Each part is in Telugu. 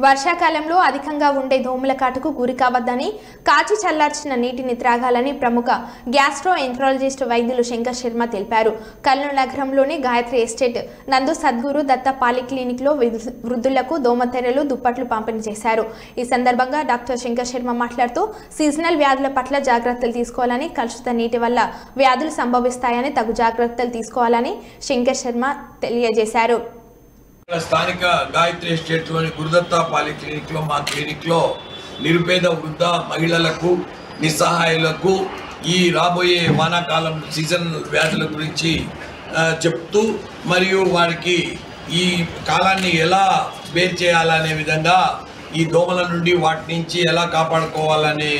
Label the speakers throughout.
Speaker 1: వర్షాకాలంలో అధికంగా ఉండే దోమల కాటుకు గురి కావద్దని, కాచి చల్లార్చిన నీటిని త్రాగాలని ప్రముఖ గ్యాస్ట్రోఎంట్రాలజిస్ట్ వైద్యులు శంకర్ శర్మ తెలిపారు. కర్నూలు నగరంలోని గాయత్రి ఎస్టేట్ నందు సద్గురు దత్త పాలిక్లినిక్లో వృద్ధులకు దోమతెరలు, దుప్పట్లు పంపిణీ చేశారు. ఈ సందర్భంగా డాక్టర్ శంకర్ శర్మ మాట్లాడుతూ సీజనల్ వ్యాధుల పట్ల జాగ్రత్తలు తీసుకోవాలని, కలుషిత నీటి వల్ల వ్యాధులు సంభవిస్తాయని తగు జాగ్రత్తలు తీసుకోవాలని శంకర్ శర్మ తెలియజేశారు.
Speaker 2: స్థానిక గాయత్రి ఎస్టేట్లోని గురుదత్త పాలిక్లినిక్లో మా క్లినిక్లో నిరుపేద వృద్ధ మహిళలకు, నిస్సహాయులకు ఈ రాబోయే వానాకాలం సీజన్ వ్యాధుల గురించి చెప్తూ మరియు వారికి ఈ కాలాన్ని ఎలా బేర్ చేయాలనే విధంగా ఈ దోమల నుండి వాటి నుంచి ఎలా కాపాడుకోవాలనే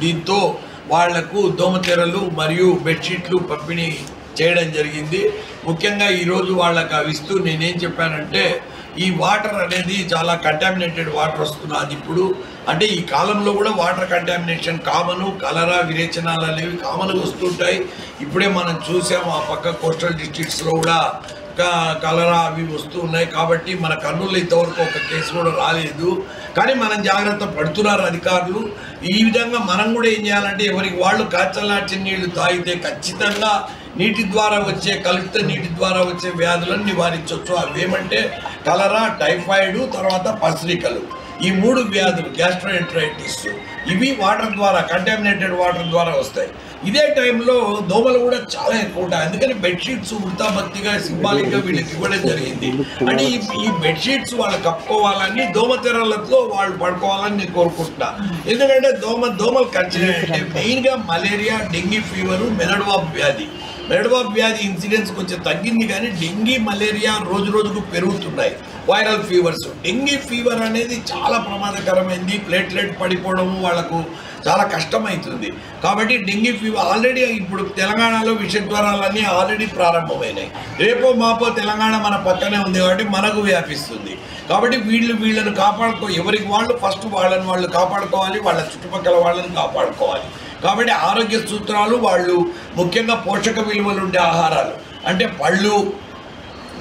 Speaker 2: దీంతో వాళ్లకు దోమతెరలు మరియు బెడ్షీట్లు పంపిణీ చేయడం జరిగింది. ముఖ్యంగా ఈరోజు వాళ్ళకి అవి ఇస్తూ నేనేం చెప్పానంటే, ఈ వాటర్ అనేది చాలా కంటామినేటెడ్ వాటర్ వస్తున్నది. ఇప్పుడు అంటే ఈ కాలంలో కూడా వాటర్ కంటామినేషన్ కామను, కలరా, విరేచనాలు అనేవి కామన్గా వస్తుంటాయి. ఇప్పుడే మనం చూసాము ఆ పక్క కోస్టల్ డిస్ట్రిక్ట్స్లో కూడా కలరా అవి వస్తూ ఉన్నాయి. కాబట్టి మన కర్నూలు ఇంతవరకు ఒక కేసు కూడా రాలేదు. కానీ మనం జాగ్రత్త పడుతున్నారు అధికారులు. ఈ విధంగా మనం కూడా ఏం చేయాలంటే, ఎవరికి వాళ్ళు కాచల్లార్చిన నీళ్లు తాగితే ఖచ్చితంగా నీటి ద్వారా వచ్చే కలుషిత నీటి ద్వారా వచ్చే వ్యాధులను నివారించవచ్చు. అవి ఏమంటే కలరా, టైఫాయిడ్, తర్వాత పర్సరికలు, ఈ 3 వ్యాధులు, గ్యాస్ట్రోఎంట్రైటిస్, ఇవి వాటర్ ద్వారా, కంటామినేటెడ్ వాటర్ ద్వారా వస్తాయి. ఇదే టైంలో దోమలు కూడా చాలా ఎక్కువ ఉంటాయి. అందుకని బెడ్షీట్స్ వృత్తాభక్తిగా సింబాలిక్గా వీళ్ళకి ఇవ్వడం జరిగింది. అంటే ఈ బెడ్షీట్స్ వాళ్ళు కప్పుకోవాలని, దోమతెరలతో వాళ్ళు పడుకోవాలని నేను కోరుకుంటున్నా. ఎందుకంటే దోమలు కరిచినాయంటే మెయిన్గా మలేరియా, డెంగీ ఫీవరు, మెడవాప్ వ్యాధి ఇన్సిడెన్స్ కొంచెం తగ్గింది. కానీ డెంగీ, మలేరియా రోజు రోజుకు పెరుగుతున్నాయి. వైరల్ ఫీవర్స్, డెంగీ ఫీవర్ అనేది చాలా ప్రమాదకరమైంది. ప్లేట్లెట్ పడిపోవడం వాళ్ళకు చాలా కష్టమవుతుంది. కాబట్టి డెంగీ ఫీవర్ ఆల్రెడీ ఇప్పుడు తెలంగాణలో విషజ్వరాలన్నీ ఆల్రెడీ ప్రారంభమైనాయి. రేపో మాపో తెలంగాణ మన పక్కనే ఉంది కాబట్టి మనకు వ్యాపిస్తుంది. కాబట్టి వీళ్ళను ఎవరికి వాళ్ళు ఫస్ట్ వాళ్ళు కాపాడుకోవాలి, వాళ్ళ చుట్టుపక్కల వాళ్ళని కాపాడుకోవాలి. కాబట్టి ఆరోగ్య సూత్రాలు వాళ్ళు ముఖ్యంగా పోషక విలువలు ఉండే ఆహారాలు అంటే పళ్ళు,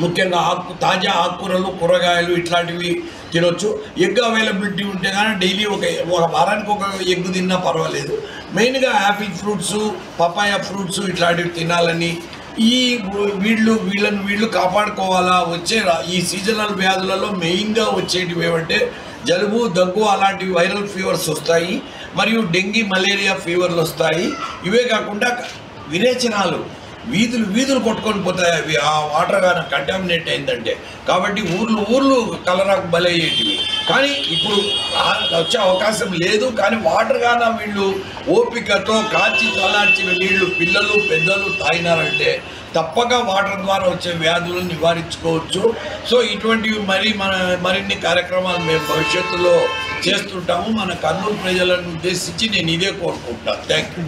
Speaker 2: ముఖ్యంగా తాజా ఆకుకూరలు, కూరగాయలు ఇట్లాంటివి తినొచ్చు. ఎగ్ అవైలబిలిటీ ఉంటే కానీ డైలీ ఒక వారానికి ఒక ఎగ్ తిన్నా పర్వాలేదు. మెయిన్గా యాపిల్ ఫ్రూట్స్, పపాయ ఫ్రూట్స్ ఇట్లాంటివి తినాలని, వీళ్ళను కాపాడుకోవాలా. వచ్చే ఈ సీజనల్ వ్యాధులలో మెయిన్గా వచ్చేటివి ఏమంటే జలుబు, దగ్గు, అలాంటివి వైరల్ ఫీవర్స్ వస్తాయి. మరియు డెంగీ, మలేరియా ఫీవర్లు వస్తాయి. ఇవే కాకుండా విరేచనాలు, వీధులు కొట్టుకొని పోతాయి అవి ఆ వాటర్ కానీ కంటామినేట్ అయిందంటే. కాబట్టి ఊర్లు కలరాకు బలయ్యేటివి. కానీ ఇప్పుడు వచ్చే అవకాశం లేదు. కానీ వాటర్ కానీ వీళ్ళు ఓపికతో కాచి చల్లార్చిన నీళ్లు పిల్లలు, పెద్దలు తాగినారంటే తప్పక వాటర్ ద్వారా వచ్చే వ్యాధులను నివారించుకోవచ్చు. సో ఇటువంటివి మరిన్ని కార్యక్రమాలు మేము భవిష్యత్తులో చేస్తుంటాము. మన కర్నూలు ప్రజలను ఉద్దేశించి నేను ఇదే కోరుకుంటాను. Thank you.